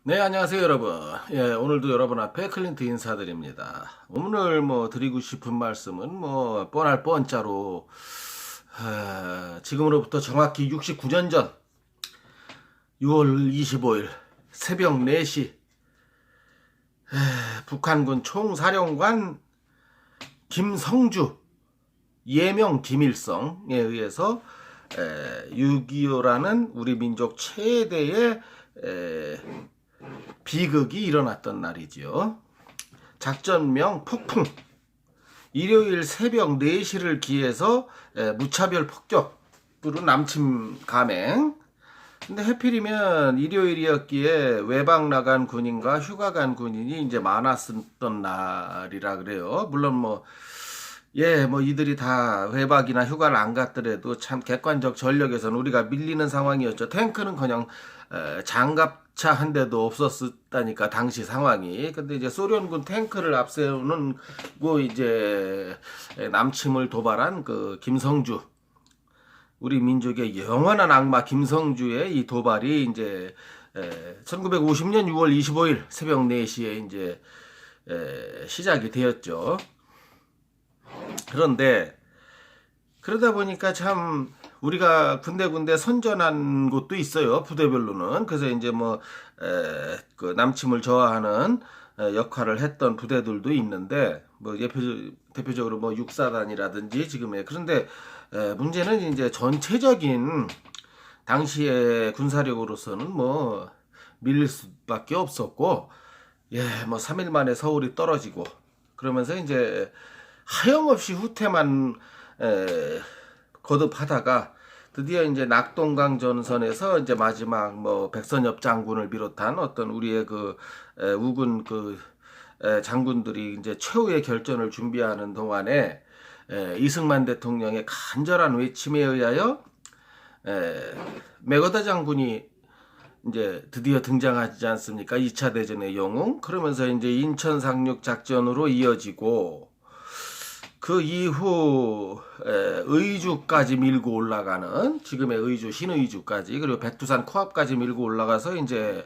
네, 안녕하세요, 여러분. 예, 오늘도 여러분 앞에 클린트 인사드립니다. 오늘 드리고 싶은 말씀은 뻔할 뻔자로, 지금으로부터 정확히 69년 전 6월 25일 새벽 4시, 북한군 총사령관 김성주, 예명 김일성에 의해서 6.25라는 우리 민족 최대의 비극이 일어났던 날이지요. 작전명 폭풍. 일요일 새벽 4시를 기해서 무차별 폭격으로 남침 감행. 근데 하필이면 일요일이었기에 외박 나간 군인과 휴가 간 군인이 이제 많았었던 날이라 그래요. 물론 이들이 다 외박이나 휴가를 안 갔더라도 참 객관적 전력에서는 우리가 밀리는 상황이었죠. 탱크는커녕 장갑차 한 대도 없었다니까 당시 상황이. 근데 이제 소련군 탱크를 앞세우는 이제 남침을 도발한 그 김성주, 우리 민족의 영원한 악마 김성주의 이 도발이 이제 1950년 6월 25일 새벽 4시에 이제 시작이 되었죠. 그런데 그러다 보니까 참 우리가 군데군데 선전한 곳도 있어요. 부대별로는. 그래서 이제 그 남침을 저하하는 역할을 했던 부대들도 있는데 대표적으로 육사단이라든지 지금의. 그런데 문제는 이제 전체적인 당시의 군사력으로서는 밀릴 수밖에 없었고, 3일 만에 서울이 떨어지고 그러면서 이제 하염없이 후퇴만 거듭하다가 드디어 이제 낙동강 전선에서 이제 마지막 백선엽 장군을 비롯한 어떤 우리의 그 우군 장군들이 이제 최후의 결전을 준비하는 동안에 이승만 대통령의 간절한 외침에 의하여 메거다 장군이 이제 드디어 등장하지 않습니까? 2차 대전의 영웅. 그러면서 이제 인천 상륙 작전으로 이어지고, 그 이후 의주까지 밀고 올라가는, 지금의 의주, 신의주까지, 그리고 백두산 코앞까지 밀고 올라가서 이제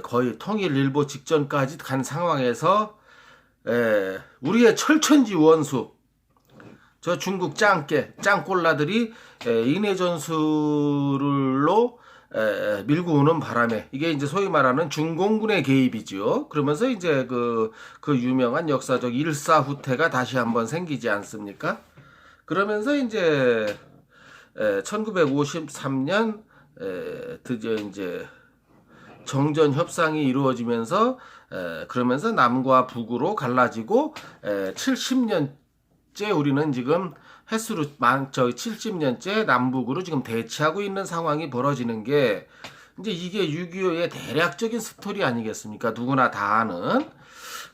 거의 통일 일보 직전까지 간 상황에서 우리의 철천지 원수, 저 중국 짱꼴라들이 인해 전술로 밀고 오는 바람에, 이게 이제 소위 말하는 중공군의 개입이죠. 그러면서 이제 그 유명한 역사적 일사후퇴가 다시 한번 생기지 않습니까? 그러면서 이제 1953년 드디어 이제 정전 협상이 이루어지면서 그러면서 남과 북으로 갈라지고 70년째 우리는 지금 햇수로 70년째 남북으로 지금 대치하고 있는 상황이 벌어지는 게, 이제 이게 6.25의 대략적인 스토리 아니겠습니까? 누구나 다 아는.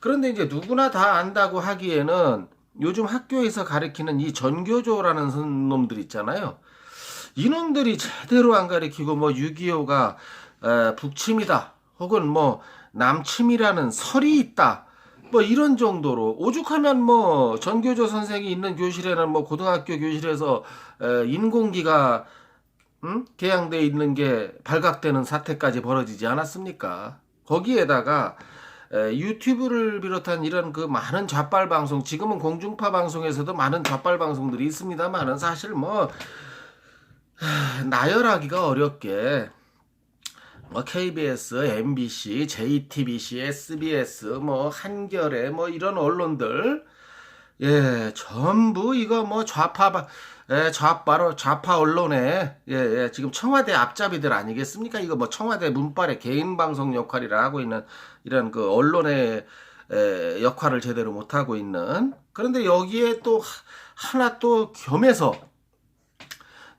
그런데 이제 누구나 다 안다고 하기에는 요즘 학교에서 가르치는 이 전교조라는 놈들 있잖아요. 이놈들이 제대로 안 가르치고 6.25가 북침이다, 혹은 남침이라는 설이 있다, 이런 정도로 오죽하면 전교조 선생이 있는 교실에는 고등학교 교실에서 인공기가 개양돼 있는 게 발각되는 사태까지 벌어지지 않았습니까? 거기에다가 유튜브를 비롯한 이런 그 많은 좌빨 방송, 지금은 공중파 방송에서도 많은 좌빨 방송들이 있습니다만은 사실 나열하기가 어렵게 KBS, MBC, JTBC, SBS, 한겨레, 이런 언론들, 전부 이거 좌파 언론에, 지금 청와대 앞잡이들 아니겠습니까? 이거 청와대 문빨의 개인 방송 역할이라 하고 있는 이런 그 언론의 역할을 제대로 못 하고 있는. 그런데 여기에 또 하나 또 겸해서,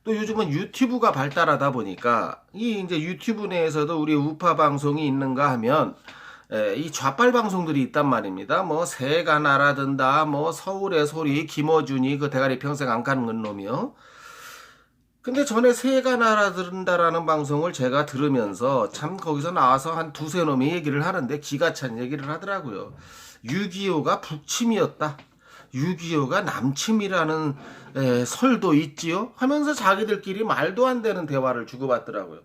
또 요즘은 유튜브가 발달하다 보니까 이 이제 유튜브 내에서도 우리 우파 방송이 있는가 하면 이 좌빨 방송들이 있단 말입니다. 새가 날아든다, 서울의 소리, 김어준이 그 대가리 평생 안 가는 놈이요. 근데 전에 새가 날아든다라는 방송을 제가 들으면서 참 거기서 나와서 한 두세 놈이 얘기를 하는데 기가 찬 얘기를 하더라고요. 6.25가 북침이었다. 6.25가 남침이라는 설도 있지요 하면서 자기들끼리 말도 안 되는 대화를 주고받더라고요.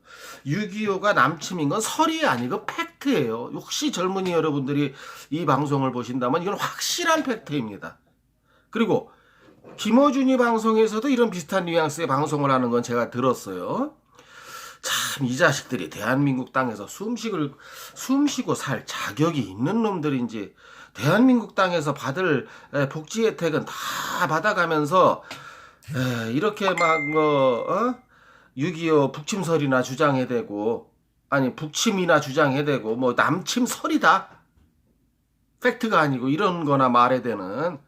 6.25가 남침인 건 설이 아니고 팩트예요. 혹시 젊은이 여러분들이 이 방송을 보신다면 이건 확실한 팩트입니다. 그리고 김어준이 방송에서도 이런 비슷한 뉘앙스의 방송을 하는 건 제가 들었어요. 참 이 자식들이 대한민국 땅에서 숨쉬고 살 자격이 있는 놈들인지 대한민국 땅에서 받을 복지 혜택은 다 받아가면서 이렇게 막 6.25 북침설이나 주장해대고 아니 북침이나 주장해대고 뭐 남침설이다 팩트가 아니고 이런 거나 말해대는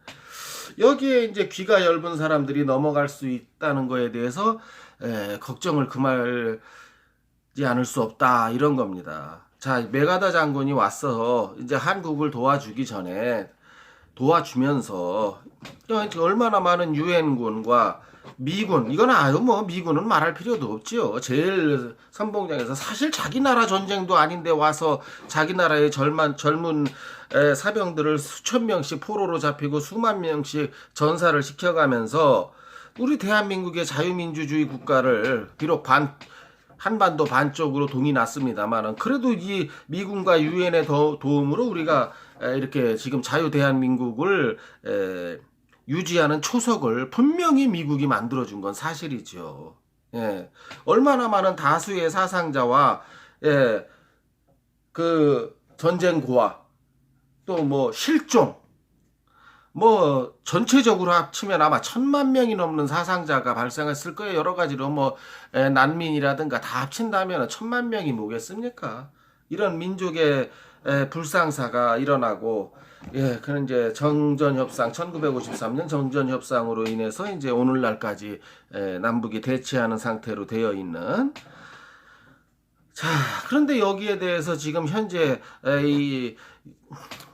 여기에 이제 귀가 얇은 사람들이 넘어갈 수 있다는 거에 대해서 걱정을 금하지 않을 수 없다 이런 겁니다. 자, 메가다 장군이 와서 이제 한국을 도와주기 전에 도와주면서 얼마나 많은 유엔군과 미군 이건 아유 뭐 미군은 말할 필요도 없지요. 제일 선봉장에서 사실 자기 나라 전쟁도 아닌데 와서 자기 나라의 젊은 사병들을 수천 명씩 포로로 잡히고 수만 명씩 전사를 시켜가면서 우리 대한민국의 자유민주주의 국가를 비록 한반도 반쪽으로 동이 났습니다만 그래도 이 미군과 유엔의 도움으로 우리가 이렇게 지금 자유 대한민국을 유지하는 초석을 분명히 미국이 만들어준 건 사실이죠. 예. 얼마나 많은 다수의 사상자와 그 전쟁 고아 또 뭐 실종 뭐 전체적으로 합치면 아마 1,000만 명이 넘는 사상자가 발생했을 거예요. 여러 가지로 뭐 난민이라든가 다 합친다면 1,000만 명이 뭐겠습니까? 이런 민족의 불상사가 일어나고 그는 이제 정전협상 1953년 정전협상으로 인해서 이제 오늘날까지 남북이 대치하는 상태로 되어 있는 자 그런데 여기에 대해서 지금 현재 이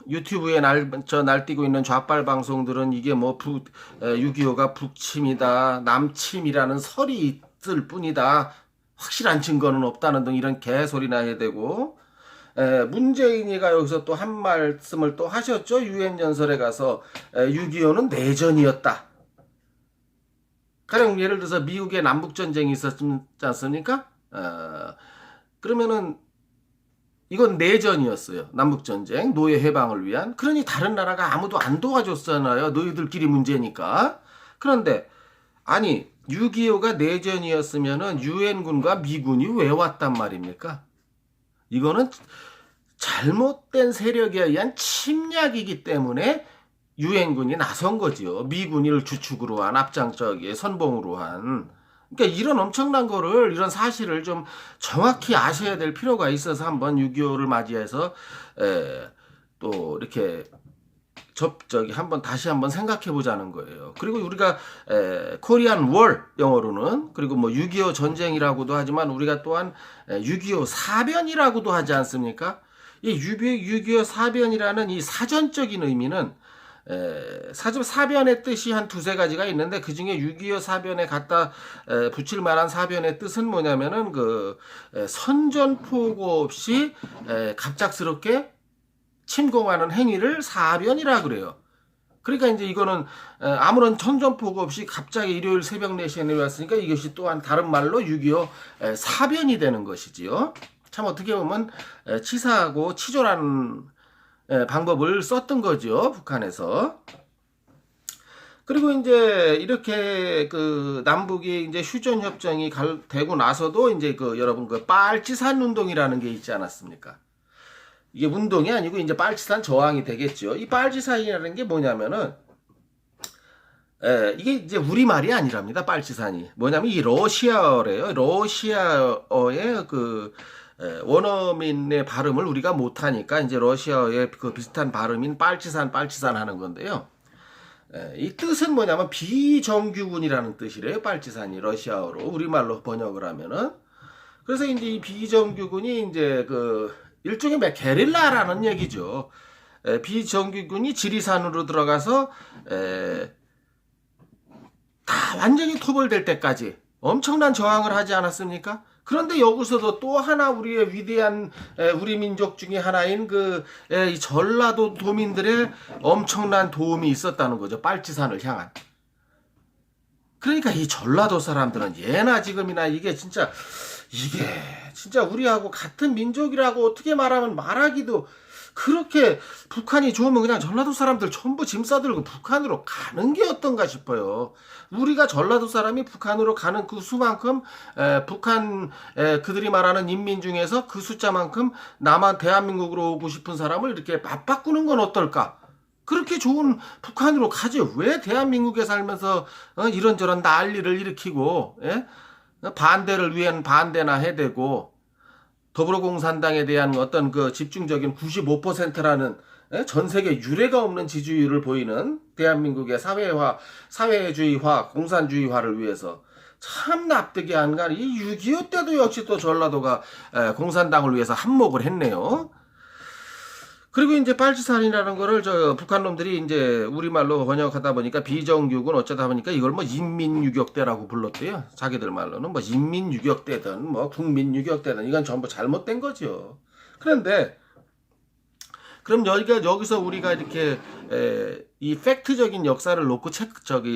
유튜브에 날뛰고 있는 좌빨 방송들은 이게 뭐 6.25가 북침이다 남침이라는 설이 있을 뿐이다 확실한 증거는 없다는 등 이런 개소리나 해야 되고 문재인이가 여기서 또 한 말씀을 또 하셨죠. 유엔 연설에 가서 6.25는 내전이었다. 가령 예를 들어서 미국의 남북전쟁이 있었지 않습니까? 그러면은 이건 내전이었어요. 남북전쟁, 노예 해방을 위한. 그러니 다른 나라가 아무도 안 도와줬잖아요. 너희들끼리 문제니까. 그런데 아니 6.25가 내전이었으면은 유엔군과 미군이 왜 왔단 말입니까? 이거는 잘못된 세력에 의한 침략이기 때문에 유엔군이 나선 거죠. 미군을 주축으로 한 앞장서기에 선봉으로 한. 그러니까 이런 엄청난 거를 이런 사실을 좀 정확히 아셔야 될 필요가 있어서 한번 6.25를 맞이해서 또 이렇게 한번 다시 한번 생각해 보자는 거예요. 그리고 우리가 코리안 월 영어로는 그리고 뭐 6.25 전쟁이라고도 하지만 우리가 또한 6.25 사변이라고도 하지 않습니까? 이 6.25 사변이라는 이 사전적인 의미는 사변의 뜻이 한 두세 가지가 있는데 그 중에 6.25 사변에 갖다 붙일 만한 사변의 뜻은 뭐냐면은 그 선전포고 없이 갑작스럽게 침공하는 행위를 사변이라 그래요. 그러니까 이제 이거는 아무런 선전포고 없이 갑자기 일요일 새벽 4시에 내려왔으니까 이것이 또한 다른 말로 6.25 사변이 되는 것이지요. 참 어떻게 보면 치사하고 치졸한 방법을 썼던 거죠, 북한에서. 그리고 이제 이렇게 그 남북이 이제 휴전 협정이 되고 나서도 이제 그 여러분 그 빨치산 운동이라는 게 있지 않았습니까? 이게 운동이 아니고 이제 빨치산 저항이 되겠죠. 이 빨치산이라는 게 뭐냐면은 이게 이제 우리말이 아니랍니다. 빨치산이 뭐냐면 이 러시아어래요. 러시아어의 그 원어민의 발음을 우리가 못하니까 이제 러시아어의 그 비슷한 발음인 빨치산 하는 건데요. 이 뜻은 뭐냐면 비정규군이라는 뜻이래요. 빨치산이 러시아어로 우리말로 번역을 하면은 그래서 이제 이 비정규군이 이제 그 일종의 게릴라라는 얘기죠. 비정규군이 지리산으로 들어가서 다 완전히 토벌될 때까지 엄청난 저항을 하지 않았습니까? 그런데 여기서도 또 하나 우리의 위대한 우리 민족 중에 하나인 이 전라도 도민들의 엄청난 도움이 있었다는 거죠. 빨치산을 향한. 그러니까 이 전라도 사람들은 예나 지금이나 이게 진짜 우리하고 같은 민족이라고 어떻게 말하면 말하기도, 그렇게 북한이 좋으면 그냥 전라도 사람들 전부 짐 싸들고 북한으로 가는 게 어떤가 싶어요. 우리가 전라도 사람이 북한으로 가는 그 수만큼 북한 그들이 말하는 인민 중에서 그 숫자만큼 남한 대한민국으로 오고 싶은 사람을 이렇게 맞바꾸는 건 어떨까? 그렇게 좋은 북한으로 가지 왜 대한민국에 살면서 이런저런 난리를 일으키고, 예? 반대를 위한 반대나 해대고, 더불어공산당에 대한 어떤 그 집중적인 95%라는 전 세계 유례가 없는 지지율을 보이는 대한민국의 사회주의화, 공산주의화를 위해서 참 납득이 안 가는, 이 6.25 때도 역시 또 전라도가 공산당을 위해서 한몫을 했네요. 그리고 이제 빨치산이라는 거를 북한 놈들이 이제 우리말로 번역하다 보니까 비정규군 어쩌다 보니까 이걸 뭐 인민유격대라고 불렀대요. 자기들 말로는 뭐 인민유격대든 뭐 국민유격대든 이건 전부 잘못된 거죠. 그런데 그럼 여기서 우리가 이렇게 이 팩트적인 역사를 놓고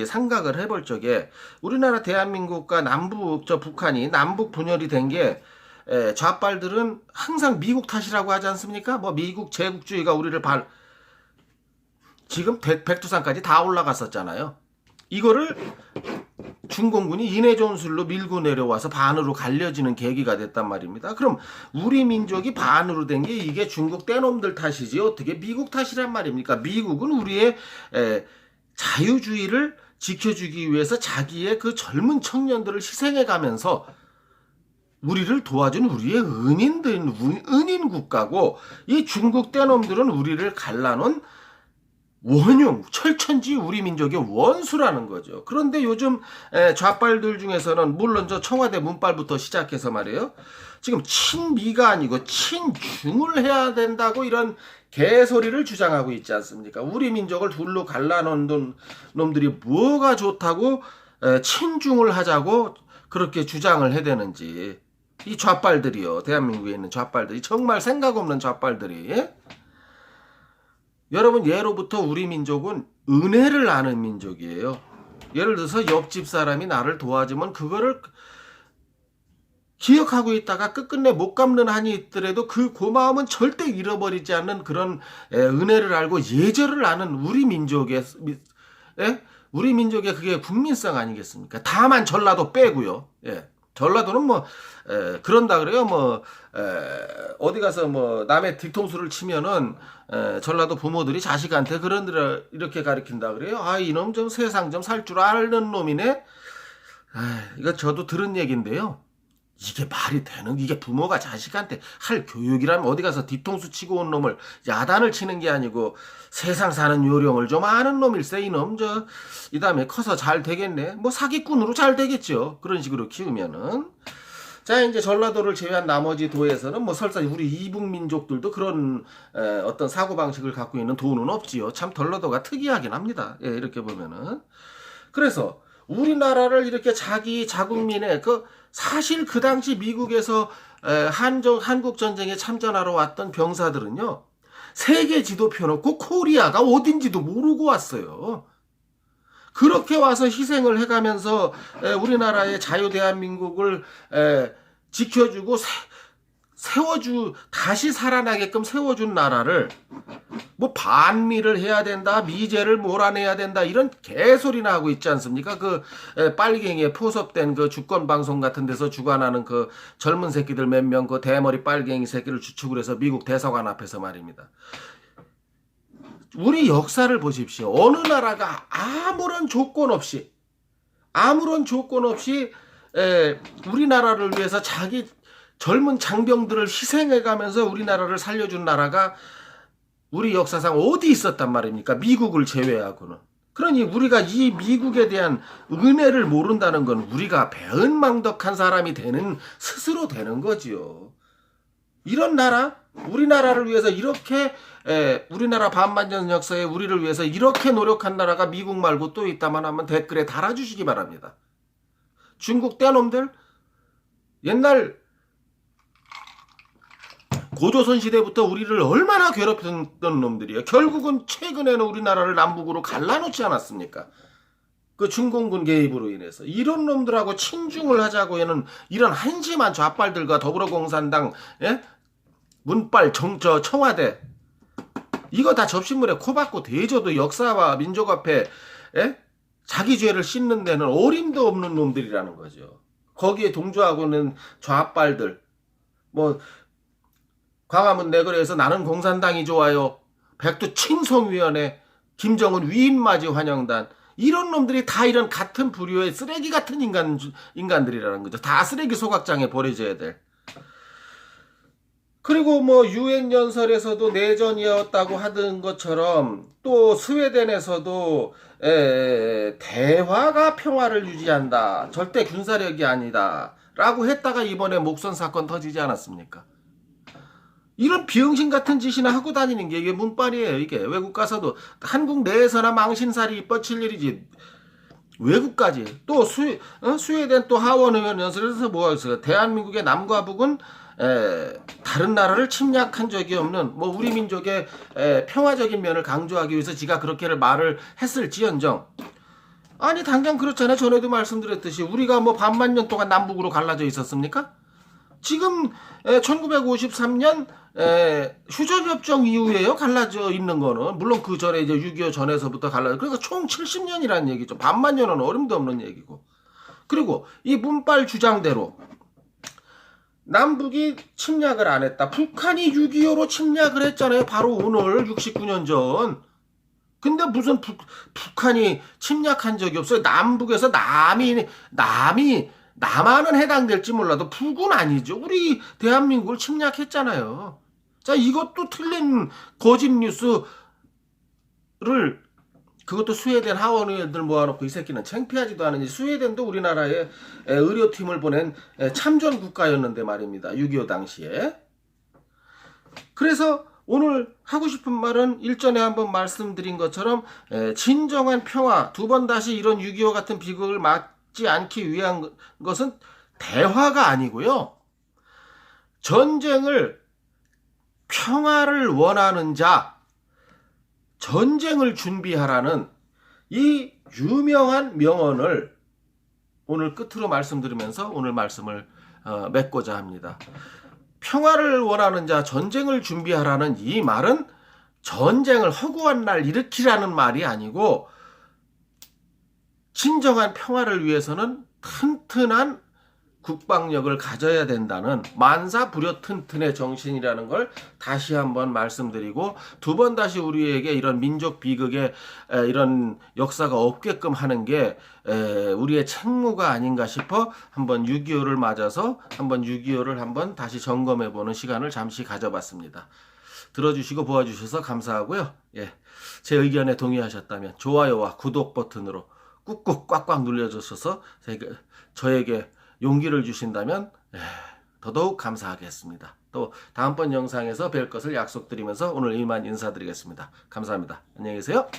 생각을 해볼 적에 우리나라 대한민국과 북한이 남북 분열이 된게 좌빨들은 항상 미국 탓이라고 하지 않습니까? 뭐 미국 제국주의가 우리를 지금 백두산까지 다 올라갔었잖아요. 이거를 중공군이 인해 전술로 밀고 내려와서 반으로 갈려지는 계기가 됐단 말입니다. 그럼 우리 민족이 반으로 된 게 이게 중국 떼놈들 탓이지 어떻게 미국 탓이란 말입니까? 미국은 우리의 자유주의를 지켜주기 위해서 자기의 그 젊은 청년들을 희생해가면서 우리를 도와준 우리의 은인 국가고, 이 중국 떼놈들은 우리를 갈라놓은 원흉, 철천지 우리 민족의 원수라는 거죠. 그런데 요즘 좌빨들 중에서는 물론 저 청와대 문빨부터 시작해서 말이에요. 지금 친미가 아니고 친중을 해야 된다고 이런 개소리를 주장하고 있지 않습니까? 우리 민족을 둘로 갈라놓은 놈들이 뭐가 좋다고 친중을 하자고 그렇게 주장을 해대는지. 이 좌빨들이요. 대한민국에 있는 좌빨들이, 정말 생각 없는 좌빨들이. 여러분, 예로부터 우리 민족은 은혜를 아는 민족이에요. 예를 들어서 옆집 사람이 나를 도와주면 그거를 기억하고 있다가 끝끝내 못 갚는 한이 있더라도 그 고마움은 절대 잃어버리지 않는 그런 은혜를 알고 예절을 아는 우리 민족의 그게 국민성 아니겠습니까? 다만 전라도 빼고요. 전라도는 뭐 그런다 그래요. 어디 가서 남의 뒤통수를 치면은 전라도 부모들이 자식한테 이렇게 가르친다 그래요. 이놈 좀 세상 좀 살 줄 아는 놈이네. 이거 저도 들은 얘기인데요. 이게 말이 되는, 이게 부모가 자식한테 할 교육이라면 어디 가서 뒤통수 치고 온 놈을 야단을 치는 게 아니고 세상 사는 요령을 좀 아는 놈일세. 이놈 이 다음에 커서 잘 되겠네. 사기꾼으로 잘 되겠죠. 그런 식으로 키우면은. 자, 이제 전라도를 제외한 나머지 도에서는 설사 우리 이북 민족들도 그런 어떤 사고방식을 갖고 있는 도는 없지요. 참 전라도가 특이하긴 합니다. 이렇게 보면은. 그래서 우리나라를 이렇게 자기 자국민의 사실 그 당시 미국에서 한국 전쟁에 참전하러 왔던 병사들은요, 세계 지도 펴놓고 코리아가 어딘지도 모르고 왔어요. 그렇게 와서 희생을 해가면서 우리나라의 자유 대한민국을 지켜주고 다시 살아나게끔 세워준 나라를 반미를 해야 된다, 미제를 몰아내야 된다, 이런 개소리나 하고 있지 않습니까? 빨갱이에 포섭된 주권 방송 같은 데서 주관하는 젊은 새끼들 몇 명, 대머리 빨갱이 새끼를 주축을 해서 미국 대사관 앞에서 말입니다. 우리 역사를 보십시오. 어느 나라가 아무런 조건 없이 우리나라를 위해서 자기 젊은 장병들을 희생해가면서 우리나라를 살려준 나라가 우리 역사상 어디 있었단 말입니까? 미국을 제외하고는. 그러니 우리가 이 미국에 대한 은혜를 모른다는 건 우리가 배은망덕한 사람이 스스로 되는 거지요. 이런 나라, 우리나라를 위해서 이렇게 우리나라 반만년 역사에 우리를 위해서 이렇게 노력한 나라가 미국 말고 또 있다만 하면 댓글에 달아주시기 바랍니다. 중국 떼놈들, 옛날 고조선 시대부터 우리를 얼마나 괴롭혔던 놈들이에요. 결국은 최근에는 우리나라를 남북으로 갈라놓지 않았습니까? 그 중공군 개입으로 인해서 이런 놈들하고 친중을 하자고 하는 이런 한심한 좌빨들과 더불어공산당, 예? 문빨 청와대 이거 다 접신물에 코박고 대줘도 역사와 민족 앞에, 예? 자기 죄를 씻는 데는 어림도 없는 놈들이라는 거죠. 거기에 동조하고는 좌빨들, 뭐 광화문 내거리에서 나는 공산당이 좋아요, 백두 칭송위원회, 김정은 위임맞이 환영단, 이런 놈들이 다 이런 같은 부류의 쓰레기 같은 인간들이라는 거죠. 다 쓰레기 소각장에 버려져야 될. 그리고 뭐 유엔 연설에서도 내전이었다고 하던 것처럼 또 스웨덴에서도 대화가 평화를 유지한다, 절대 군사력이 아니다 라고 했다가 이번에 목선 사건 터지지 않았습니까? 이런 비응신 같은 짓이나 하고 다니는 게 이게 문빨이에요. 이게 외국 가서도 한국 내에서나 망신살이 뻗칠 일이지 외국까지. 또 스웨덴 또 하원 의원 연설에서 뭐가 있어요? 대한민국의 남과 북은 다른 나라를 침략한 적이 없는, 뭐 우리 민족의 평화적인 면을 강조하기 위해서 지가 그렇게를 말을 했을지언정, 아니 당장 그렇잖아요. 전에도 말씀드렸듯이 우리가 뭐 반만 년 동안 남북으로 갈라져 있었습니까? 지금 1953년 휴전협정 이후에요 갈라져 있는 거는. 물론 그 전에 이제 6.25 전에서부터 갈라져, 그러니까 총 70년이라는 얘기죠. 반만 년은 어림도 없는 얘기고. 그리고 이 문빨 주장대로 남북이 침략을 안 했다, 북한이 6.25로 침략을 했잖아요. 바로 오늘 69년 전. 근데 무슨 북한이 침략한 적이 없어요. 남북에서 남한은 해당될지 몰라도 북은 아니죠. 우리 대한민국을 침략했잖아요. 자, 이것도 틀린 거짓 뉴스를, 그것도 스웨덴 하원 의원들 모아놓고 이 새끼는 창피하지도 않은지. 스웨덴도 우리나라에 의료팀을 보낸 참전 국가였는데 말입니다. 6.25 당시에. 그래서 오늘 하고 싶은 말은 일전에 한번 말씀드린 것처럼 진정한 평화, 두 번 다시 이런 6.25 같은 비극을 막지 않기 위한 것은 대화가 아니고요. 평화를 원하는 자, 전쟁을 준비하라는 이 유명한 명언을 오늘 끝으로 말씀드리면서 오늘 말씀을 맺고자 합니다. 평화를 원하는 자, 전쟁을 준비하라는 이 말은 전쟁을 허구한 날 일으키라는 말이 아니고, 진정한 평화를 위해서는 튼튼한 국방력을 가져야 된다는 만사부려튼튼의 정신이라는 걸 다시 한번 말씀드리고, 두 번 다시 우리에게 이런 민족 비극의 이런 역사가 없게끔 하는 게 우리의 책무가 아닌가 싶어 한번 6.25를 맞아서 한번 6.25를 한번 다시 점검해보는 시간을 잠시 가져봤습니다. 들어주시고 보아주셔서 감사하고요. 예, 제 의견에 동의하셨다면 좋아요와 구독 버튼으로 꾹꾹 꽉꽉 눌러주셔서 저에게 용기를 주신다면 더더욱 감사하겠습니다. 또 다음번 영상에서 뵐 것을 약속드리면서 오늘 이만 인사드리겠습니다. 감사합니다. 안녕히 계세요.